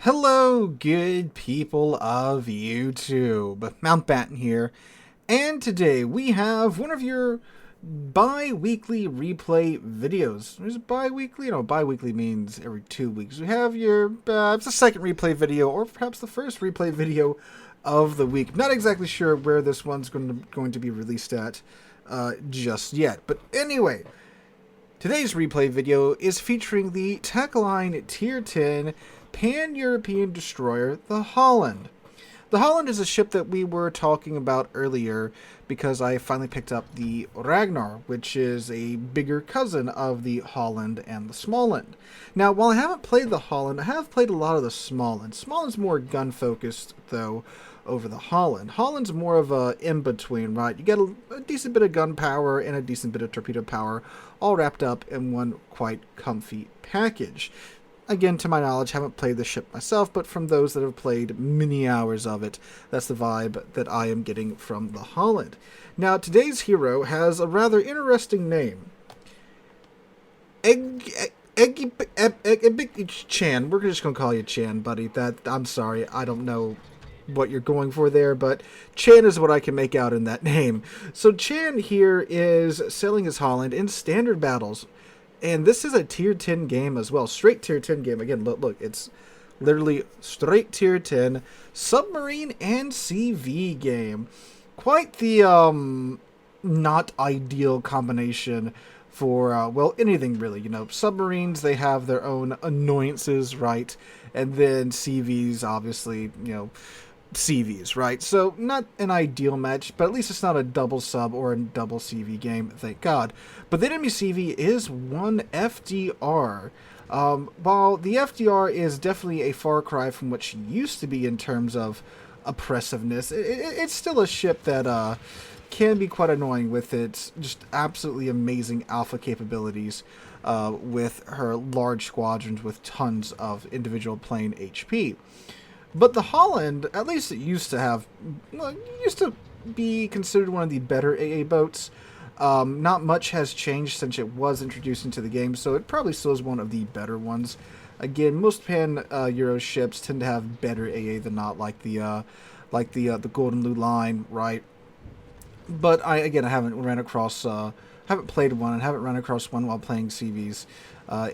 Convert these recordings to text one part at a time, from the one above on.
Hello, good people of YouTube. Mountbatten here, and today we have one of your bi-weekly replay videos. Is it bi-weekly? No, bi-weekly means every 2 weeks. We have your, it's the second replay video, or perhaps the first replay video of the week. Not exactly sure where this one's going to be released at just yet. But anyway, today's replay video is featuring the Techline Tier 10 Pan-European destroyer, the Halland. The Halland is a ship that we were talking about earlier because I finally picked up the Ragnar, which is a bigger cousin of the Halland and the Småland. Now, while I haven't played the Halland, I have played a lot of the Småland. Småland's more gun-focused, though, over the Halland. Holland's more of a in-between, right? You get a decent bit of gun power and a decent bit of torpedo power, all wrapped up in one quite comfy package. Again, to my knowledge, haven't played the ship myself, but from those that have played many hours of it, that's the vibe that I am getting from the Halland. Now, today's hero has a rather interesting name. Chan. We're just going to call you Chan, buddy. I'm sorry, I don't know what you're going for there, but Chan is what I can make out in that name. So Chan here is sailing his Halland in standard battles. And this is a tier 10 game as well. Straight tier 10 game. Again, look, it's literally straight tier 10 submarine and CV game. Quite the not ideal combination for, well, anything really. You know, submarines, they have their own annoyances, right? And then CVs, obviously, you know, CVs, right? So not an ideal match, but at least it's not a double sub or a double CV game, thank God. But the enemy CV is one FDR. While the FDR is definitely a far cry from what she used to be in terms of oppressiveness, it's still a ship that can be quite annoying with its just absolutely amazing alpha capabilities with her large squadrons with tons of individual plane HP. But the Halland, at least it used to be considered one of the better AA boats. Not much has changed since it was introduced into the game, so it probably still is one of the better ones. Again, most Pan-Euro ships tend to have better AA than not, like the Golden Lou line, right? But I haven't ran across, haven't played one and haven't run across one while playing CVs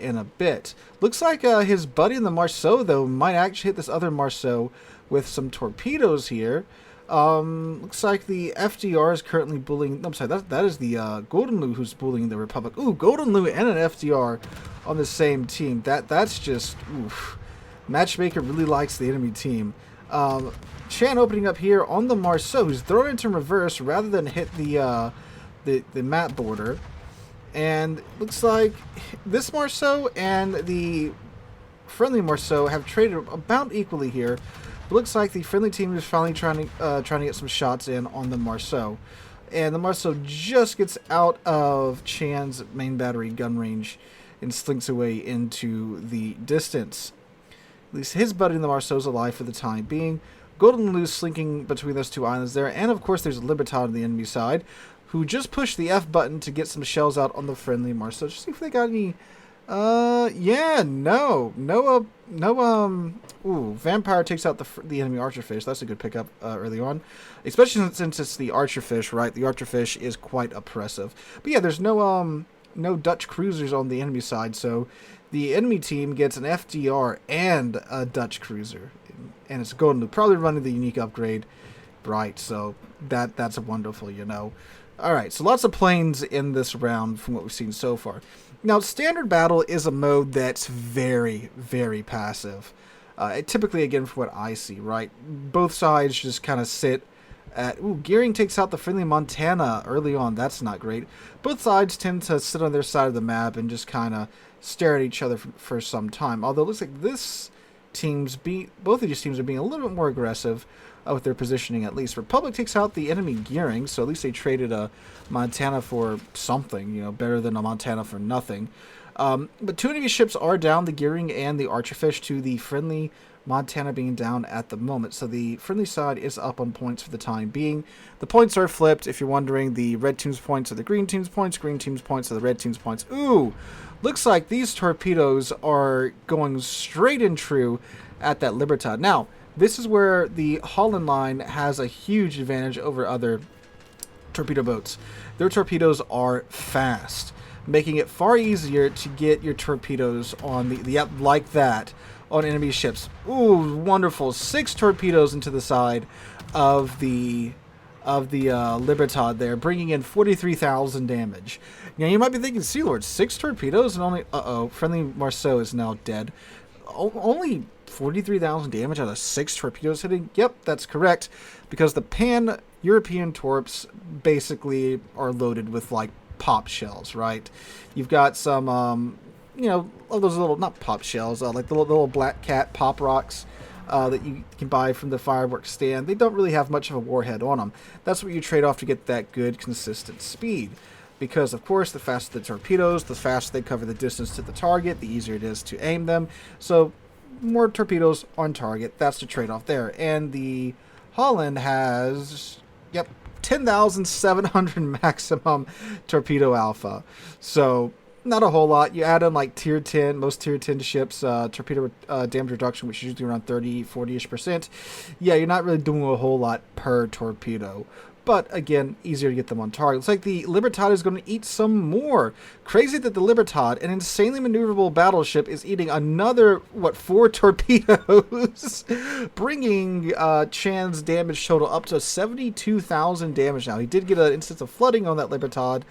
in a bit. Looks like his buddy in the Marceau, though, might actually hit this other Marceau with some torpedoes here. Looks like the FDR is currently bullying. I'm sorry, that is the Golden Lou who's bullying the Republic. Ooh, Golden Lou and an FDR on the same team. That's just oof. Matchmaker really likes the enemy team. Chan opening up here on the Marceau, who's thrown into reverse rather than hit the map border. And looks like this Marceau and the friendly Marceau have traded about equally here. It looks like the friendly team is finally trying to get some shots in on the Marceau. And the Marceau just gets out of Chan's main battery gun range and slinks away into the distance. At least his buddy in the Marceau is alive for the time being. Golden Lou's slinking between those two islands there. And of course there's a Libertad on the enemy side, who just pushed the F button to get some shells out on the friendly Marceau. Just see if they got any, yeah, no, ooh, Vampire takes out the enemy Archerfish. That's a good pickup, early on. Especially since it's the Archerfish, right? The Archerfish is quite oppressive. But yeah, there's no Dutch cruisers on the enemy side, so the enemy team gets an FDR and a Dutch cruiser. And it's Golden Lou, probably running the unique upgrade, right? So that's wonderful, you know. Alright, so lots of planes in this round from what we've seen so far. Now, Standard Battle is a mode that's very, very passive. Typically, again, from what I see, right? Both sides just kind of sit at... Ooh, Gearing takes out the friendly Montana early on. That's not great. Both sides tend to sit on their side of the map and just kind of stare at each other for some time. Although it looks like both of these teams are being a little bit more aggressive with their positioning, at least. Republic takes out the enemy Gearing, so at least they traded a Montana for something, you know, better than a Montana for nothing. But two enemy ships are down, the Gearing and the Archerfish, to the friendly Montana being down at the moment. So the friendly side is up on points for the time being. The points are flipped. If you're wondering, the red team's points are the green team's points. Green team's points are the red team's points. Ooh, looks like these torpedoes are going straight and true at that Libertad. Now, this is where the Halland line has a huge advantage over other torpedo boats. Their torpedoes are fast, making it far easier to get your torpedoes on the like that on enemy ships. Ooh, wonderful! 6 torpedoes into the side of the Libertad there, bringing in 43,000 damage. Now you might be thinking, Sea Lord, 6 torpedoes and only friendly Marceau is now dead. Only 43,000 damage out of 6 torpedoes hitting? Yep, that's correct, because the Pan-European torps basically are loaded with like pop shells, right? You've got some, you know, of those little, not pop shells, like the little Black Cat pop rocks that you can buy from the fireworks stand. They don't really have much of a warhead on them. That's what you trade off to get that good, consistent speed. Because, of course, the faster the torpedoes, the faster they cover the distance to the target, the easier it is to aim them. So, more torpedoes on target. That's the trade-off there. And the Halland has, yep, 10,700 maximum torpedo alpha. So, not a whole lot. You add in like tier 10, most tier 10 ships, torpedo damage reduction, which is usually around 30, 40-ish%. Yeah, you're not really doing a whole lot per torpedo. But again, easier to get them on target. Looks like the Libertad is going to eat some more. Crazy that the Libertad, an insanely maneuverable battleship, is eating another, 4 torpedoes, bringing Chan's damage total up to 72,000 damage now. He did get an instance of flooding on that Libertad.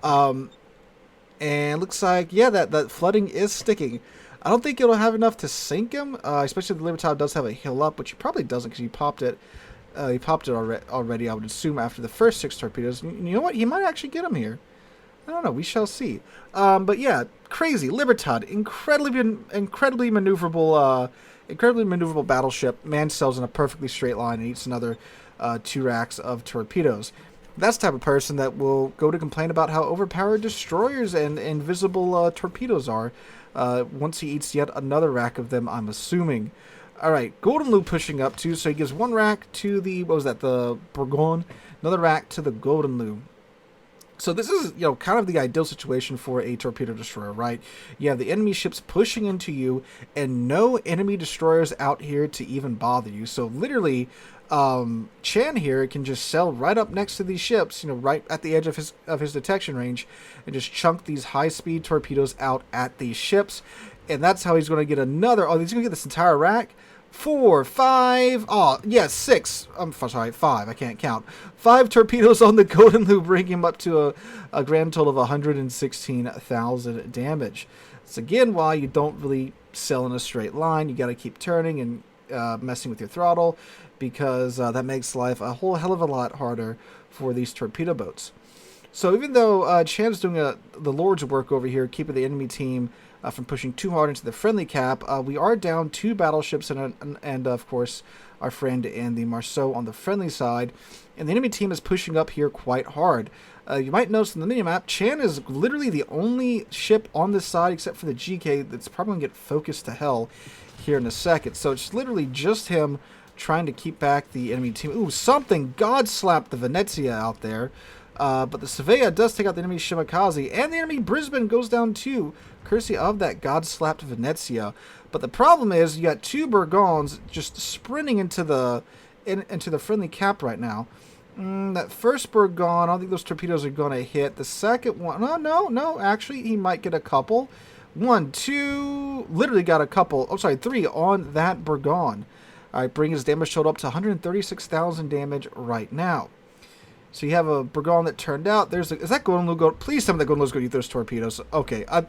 And looks like, yeah, that flooding is sticking. I don't think it'll have enough to sink him, especially if the Libertad does have a hill up, which he probably doesn't because he popped it. He popped it already, I would assume, after the first 6 torpedoes. You know what? He might actually get him here. I don't know. We shall see. But yeah, crazy. Libertad, incredibly maneuverable battleship. Man sails in a perfectly straight line and eats another 2 racks of torpedoes. That's the type of person that will go to complain about how overpowered destroyers and invisible torpedoes are once he eats yet another rack of them, I'm assuming. Alright, Golden Lou pushing up too, so he gives 1 rack to the, the Bourgogne, another rack to the Golden Lou. So this is, kind of the ideal situation for a torpedo destroyer, right? You have the enemy ships pushing into you, and no enemy destroyers out here to even bother you. So literally, Chan here can just sail right up next to these ships, right at the edge of his detection range, and just chunk these high-speed torpedoes out at these ships. And that's how he's going to get another. Oh, he's going to get this entire rack. 4, 5. Oh, yeah, 6. I'm sorry, 5. I can't count. 5 torpedoes on the Golden Lou, bring him up to a grand total of 116,000 damage. That's again why you don't really sail in a straight line. You got to keep turning and messing with your throttle, because that makes life a whole hell of a lot harder for these torpedo boats. So even though Chan's doing the Lord's work over here, keeping the enemy team from pushing too hard into the friendly cap, we are down 2 battleships and of course our friend in the Marceau on the friendly side, and the enemy team is pushing up here quite hard. You might notice in the minimap, Chan is literally the only ship on this side except for the GK that's probably going to get focused to hell here in a second. So it's literally just him trying to keep back the enemy team. Ooh, something God slapped the Venezia out there. But the Sevilla does take out the enemy Shimakaze, and the enemy Brisbane goes down too, courtesy of that God-slapped Venezia. But the problem is, you got 2 Bourgognes just sprinting into the friendly cap right now. That first Bourgogne, I don't think those torpedoes are going to hit. The second one, no, actually, he might get a couple. 1, 2, literally got a couple. Oh, sorry, 3 on that Bourgogne. All right, bring his damage total up to 136,000 damage right now. So you have a Bourgogne that turned out. Is that Golden Lou? Please tell me that Golden Lou's going to eat those torpedoes. Okay, I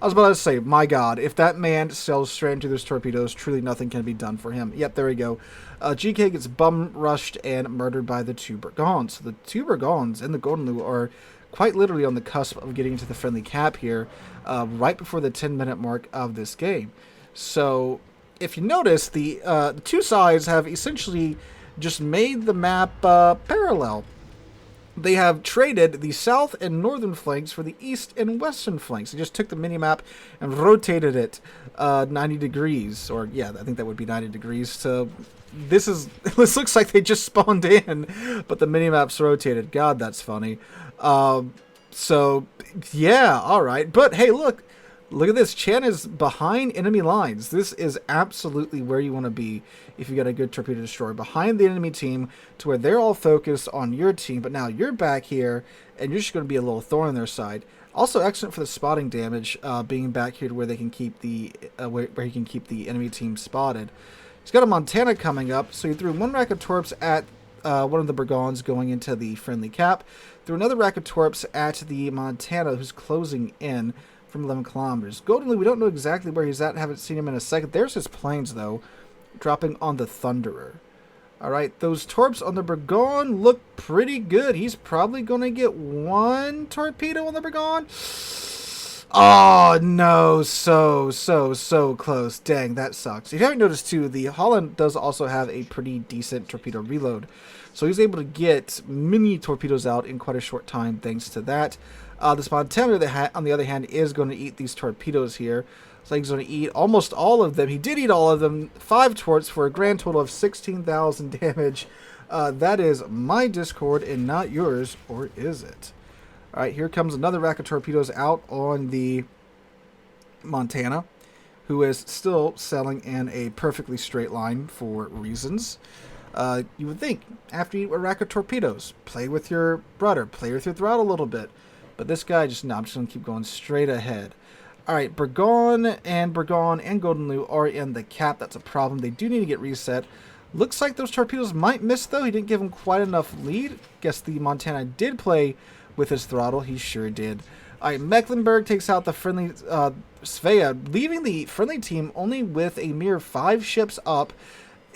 was about to say, my God, if that man sails straight into those torpedoes, truly nothing can be done for him. Yep, there we go. GK gets bum rushed and murdered by the 2 Bourgognes. So the 2 Bourgognes and the Golden Lou are quite literally on the cusp of getting into the friendly cap here, right before the 10-minute mark of this game. So if you notice, the 2 sides have essentially just made the map parallel. they have traded the south and northern flanks for the east and western flanks. They just took the mini-map and rotated it 90 degrees. Or, yeah, I think that would be 90 degrees. So this looks like they just spawned in, but the mini-map's rotated. God, that's funny. So, yeah, all right. But, hey, look at this. Chan is behind enemy lines. This is absolutely where you want to be if you got a good torpedo destroyer. Behind the enemy team to where they're all focused on your team. But now you're back here, and you're just going to be a little thorn on their side. Also excellent for the spotting damage, being back here to where they can keep the where he can keep the enemy team spotted. He's got a Montana coming up, so he threw one rack of torps at one of the Burgons going into the friendly cap. Threw another rack of torps at the Montana who's closing in from 11 kilometers. Goldenly, we don't know exactly where he's at. Haven't seen him in a second. There's his planes, though, dropping on the Thunderer. All right, those torps on the Burgon look pretty good. He's probably going to get one torpedo on the Burgon. Oh, no. So close. Dang, that sucks. If you haven't noticed, too, the Halland does also have a pretty decent torpedo reload. So he's able to get many torpedoes out in quite a short time thanks to that. This Montana, on the other hand, is going to eat these torpedoes here. So he's going to eat almost all of them. He did eat all of them. 5 torps for a grand total of 16,000 damage. That is my Discord and not yours, or is it? All right, here comes another rack of torpedoes out on the Montana, who is still selling in a perfectly straight line for reasons. You would think, after you eat a rack of torpedoes, play with your rudder, play with your throttle a little bit. But this guy just, no, I'm just going to keep going straight ahead. All right, Burgon and Golden Lou are in the cap. That's a problem. They do need to get reset. Looks like those torpedoes might miss, though. He didn't give him quite enough lead. Guess the Montana did play with his throttle. He sure did. All right, Mecklenburg takes out the friendly Svea, leaving the friendly team only with a mere 5 ships up,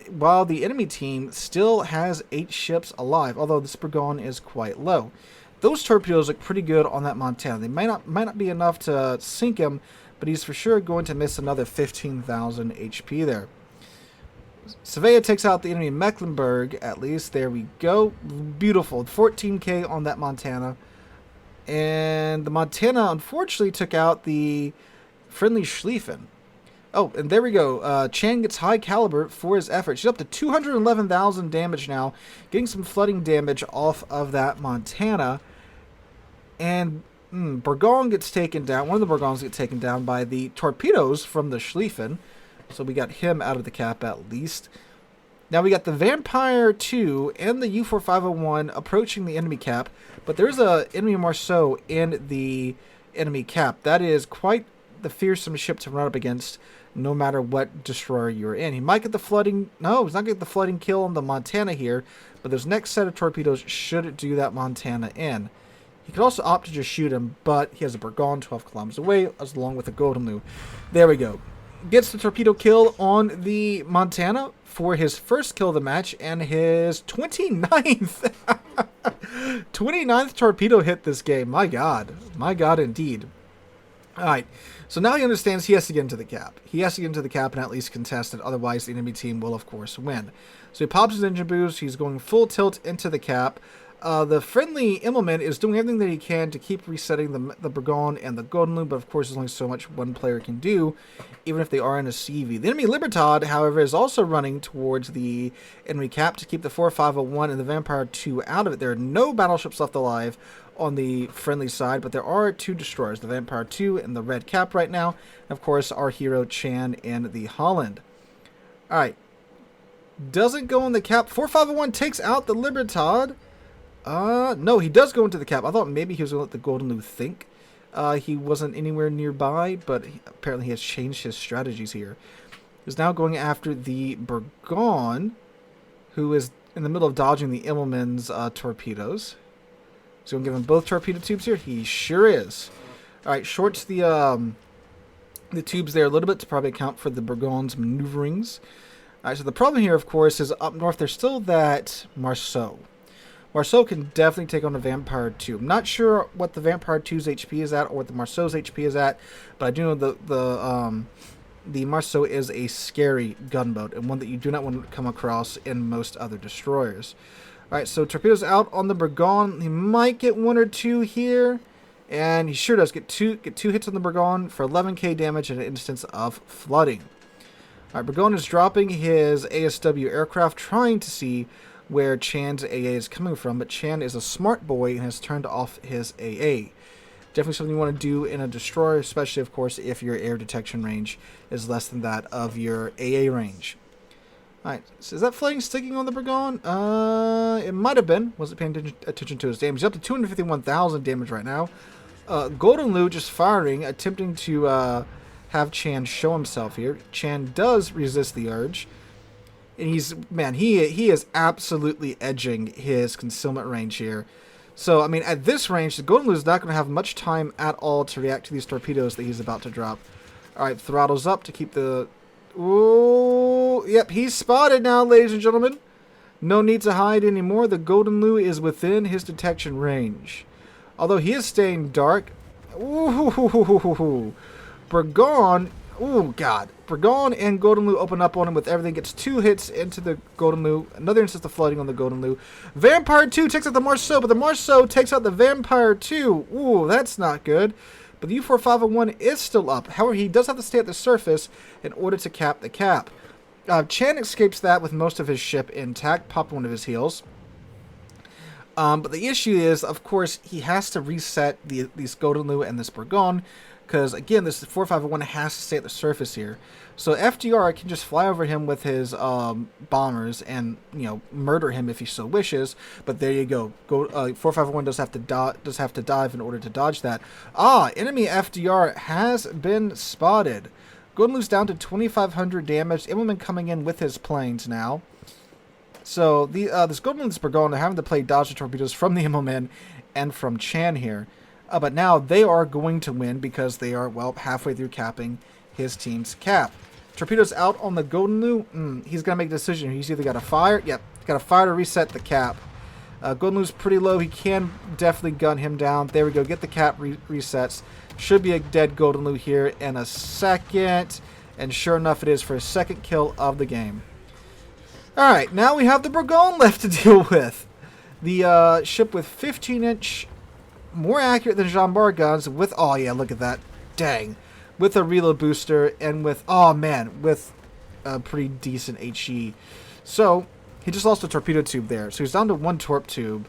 while the enemy team still has 8 ships alive, although this Burgon is quite low. Those torpedoes look pretty good on that Montana. They might not be enough to sink him, but he's for sure going to miss another 15,000 HP there. Svea takes out the enemy Mecklenburg, at least. There we go. Beautiful. 14k on that Montana. And the Montana, unfortunately, took out the friendly Schlieffen. Oh, and there we go. Chan gets high caliber for his effort. She's up to 211,000 damage now, getting some flooding damage off of that Montana. And Burgon gets taken down. One of the Burgons gets taken down by the torpedoes from the Schlieffen. So we got him out of the cap at least. Now we got the Vampire 2 and the U-4501 approaching the enemy cap. But there's a enemy Marceau in the enemy cap. That is quite the fearsome ship to run up against, no matter what destroyer you're in. He might get the flooding. No, he's not getting the flooding kill on the Montana here. But this next set of torpedoes should do that Montana in. He could also opt to just shoot him, but he has a Burgon 12 kilometers away, as along with a Golden Lou. There we go. Gets the torpedo kill on the Montana for his first kill of the match and his 29th 29th torpedo hit this game. My God indeed. All right, so now he understands he has to get into the cap. He has to get into the cap and at least contest it, otherwise the enemy team will of course win. So he pops his engine boost. He's going full tilt into the cap. The friendly Immelman is doing everything that he can to keep resetting the Burgon and the Golden Lou, but of course there's only so much one player can do, even if they are in a CV. The enemy Libertad, however, is also running towards the enemy cap to keep the 4501 and the Vampire 2 out of it. There are no battleships left alive on the friendly side, but there are 2 destroyers, the Vampire 2 and the red cap right now, and of course our hero Chan in the Halland. Alright, doesn't go in the cap. 4501 takes out the Libertad. No, he does go into the cap. I thought maybe he was going to let the Golden Lou think he wasn't anywhere nearby, but apparently he has changed his strategies here. He's now going after the Burgon, who is in the middle of dodging the Immelman's torpedoes. So I'm going to give him both torpedo tubes here. He sure is. All right, shorts the tubes there a little bit to probably account for the Burgon's maneuverings. All right, so the problem here, of course, is up north there's still that Marceau. Marceau can definitely take on a Vampire 2. I'm not sure what the Vampire 2's HP is at or what the Marceau's HP is at, but I do know the Marceau is a scary gunboat and one that you do not want to come across in most other destroyers. Alright, so torpedoes out on the Burgon. He might get 1 or 2 here. And he sure does get two hits on the Burgon for 11k damage in an instance of flooding. Alright, Burgon is dropping his ASW aircraft, trying to see where Chan's AA is coming from, but Chan is a smart boy and has turned off his AA. Definitely something you want to do in a destroyer, especially, of course, if your air detection range is less than that of your AA range. Alright, so is that flooding sticking on the Burgon? It might have been. Wasn't paying attention to his damage. He's up to 251,000 damage right now. Golden Lu just firing, attempting to have Chan show himself here. Chan does resist the urge. And he is absolutely edging his concealment range here. So, I mean, at this range, the Golden Lu is not going to have much time at all to react to these torpedoes that he's about to drop. Alright, throttles up to keep the... Ooh, yep, he's spotted now, ladies and gentlemen. No need to hide anymore. The Golden Lu is within his detection range. Although he is staying dark. Ooh, Burgon... Ooh, God. Burgon and Golden Lu open up on him with everything. Gets 2 hits into the Golden Lu. Another instance of flooding on the Golden Lu. Vampire 2 takes out the Marceau, but the Marceau takes out the Vampire 2. Ooh, that's not good. But the U-4501 is still up. However, he does have to stay at the surface in order to cap the cap. Chan escapes that with most of his ship intact. Popped one of his heels. But the issue is, of course, he has to reset these Golden Lu and this Burgon. Because, again, this 4501 has to stay at the surface here. So FDR can just fly over him with his bombers and, you know, murder him if he so wishes. But there you go. 4501 does have to dive in order to dodge that. Enemy FDR has been spotted. Golden Lu's down to 2,500 damage. Immelman coming in with his planes now. So this Golden Lu's Burgon are having to play dodge the torpedoes from the Immelman and from Chan here. But now they are going to win because they are, well, halfway through capping his team's cap. Torpedoes out on the Golden Lu. He's going to make a decision. He's either got to fire. Yep, got to fire to reset the cap. Golden Lu's pretty low. He can definitely gun him down. There we go. Get the cap resets. Should be a dead Golden Lu here in a second. And sure enough, it is for a second kill of the game. Alright, now we have the Burgon left to deal with. The ship with 15-inch... more accurate than Jean Bar guns with, oh yeah, look at that, dang, with a reload booster and with, oh man, with a pretty decent HE. So he just lost a torpedo tube there, so he's down to 1 torp tube,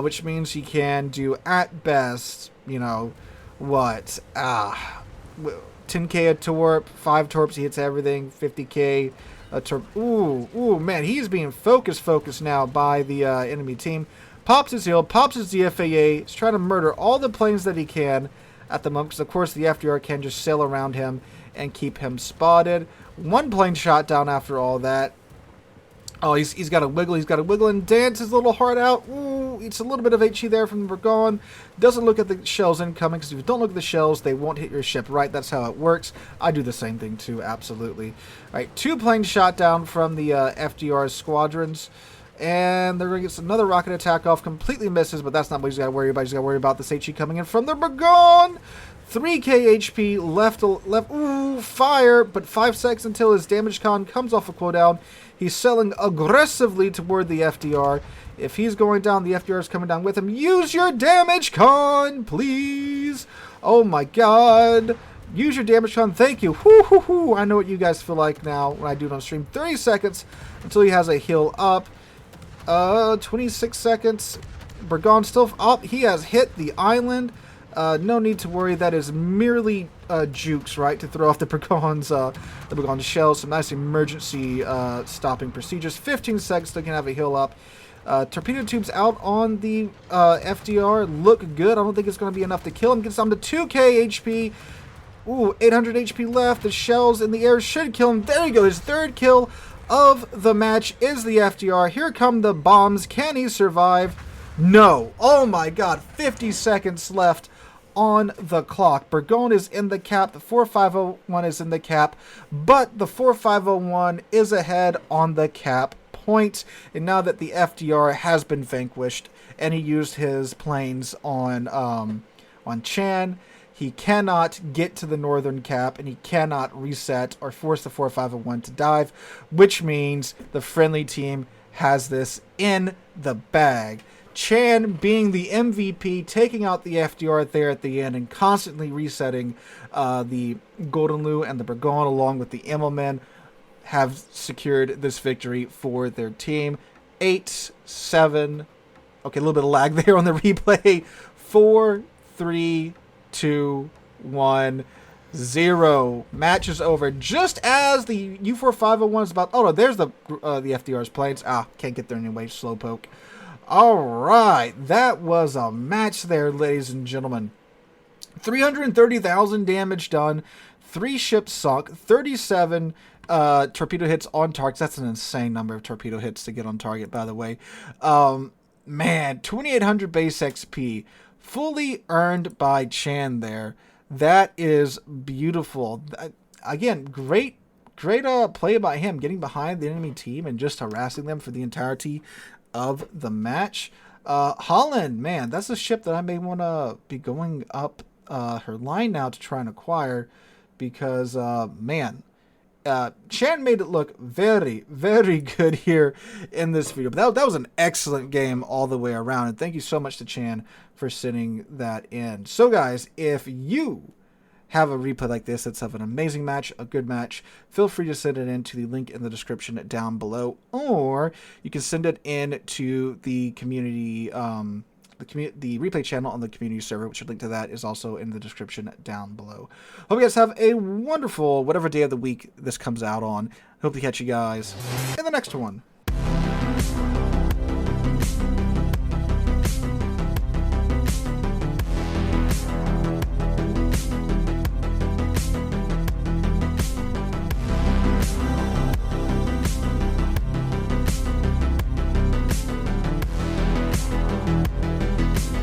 which means he can do at best, you know, what, 10k a torp, 5 torps, he hits everything, 50k a torp. Ooh, man, he's being focused now by the enemy team. Pops his heel, pops his DFAA, is trying to murder all the planes that he can at the moment, because of course the FDR can just sail around him and keep him spotted. 1 plane shot down after all that. Oh, he's got to wiggle and dance his little heart out. Ooh, it's a little bit of HE there from the Burgon. Doesn't look at the shells incoming, because if you don't look at the shells, they won't hit your ship right. That's how it works. I do the same thing too, absolutely. All right, 2 planes shot down from the FDR squadrons. And they're going to get another rocket attack off. Completely misses, but that's not what he's got to worry about. He's got to worry about this HE coming in from the Burgon. 3k HP left. Ooh, fire. But 5 seconds until his damage con comes off a cooldown. He's sailing aggressively toward the FDR. If he's going down, the FDR is coming down with him. Use your damage con, please. Oh, my God. Use your damage con. Thank you. Whoo. I know what you guys feel like now when I do it on stream. 30 seconds until he has a heal up. 26 seconds. Burgon still up. He has hit the island. No need to worry. That is merely jukes, right? To throw off the Burgon's shells. Some nice emergency stopping procedures. 15 seconds. Still can have a heal up. Torpedo tubes out on the FDR. Look good. I don't think it's going to be enough to kill him. Gets down to 2k HP. Ooh, 800 HP left. The shells in the air should kill him. There you go. His 3rd kill of the match is the FDR. Here come the bombs. Can he survive? No. Oh my God. 50 seconds left on the clock. Burgon is in the cap. The 4501 is in the cap. But the 4501 is ahead on the cap point. And now that the FDR has been vanquished and he used his planes on Chan, he cannot get to the northern cap, and he cannot reset or force the 4501 to dive, which means the friendly team has this in the bag. Chan being the MVP, taking out the FDR there at the end and constantly resetting the Golden Lu and the Bergon along with the Immelman have secured this victory for their team. 8-7. Okay, a little bit of lag there on the replay. 4, 3, 2, 1, 0. Match is over. Just as the U4501 is about... Oh, no, there's the FDR's planes. Can't get there anyway. Slowpoke. All right. That was a match there, ladies and gentlemen. 330,000 damage done. 3 ships sunk. 37 torpedo hits on target. That's an insane number of torpedo hits to get on target, by the way. Man, 2,800 base XP. Fully earned by Chan there. That is beautiful. Again, great play by him, getting behind the enemy team and just harassing them for the entirety of the match. Halland, man, that's a ship that I may want to be going up her line now to try and acquire because, man, Chan made it look very, very good here in this video. But that was an excellent game all the way around. And thank you so much to Chan for sending that in. So, guys, if you have a replay like this that's of an amazing match, a good match, feel free to send it in to the link in the description down below. Or you can send it in to the community the replay channel on the community server, which a link to that is also in the description down below. Hope you guys have a wonderful whatever day of the week this comes out on. Hope to catch you guys in the next one.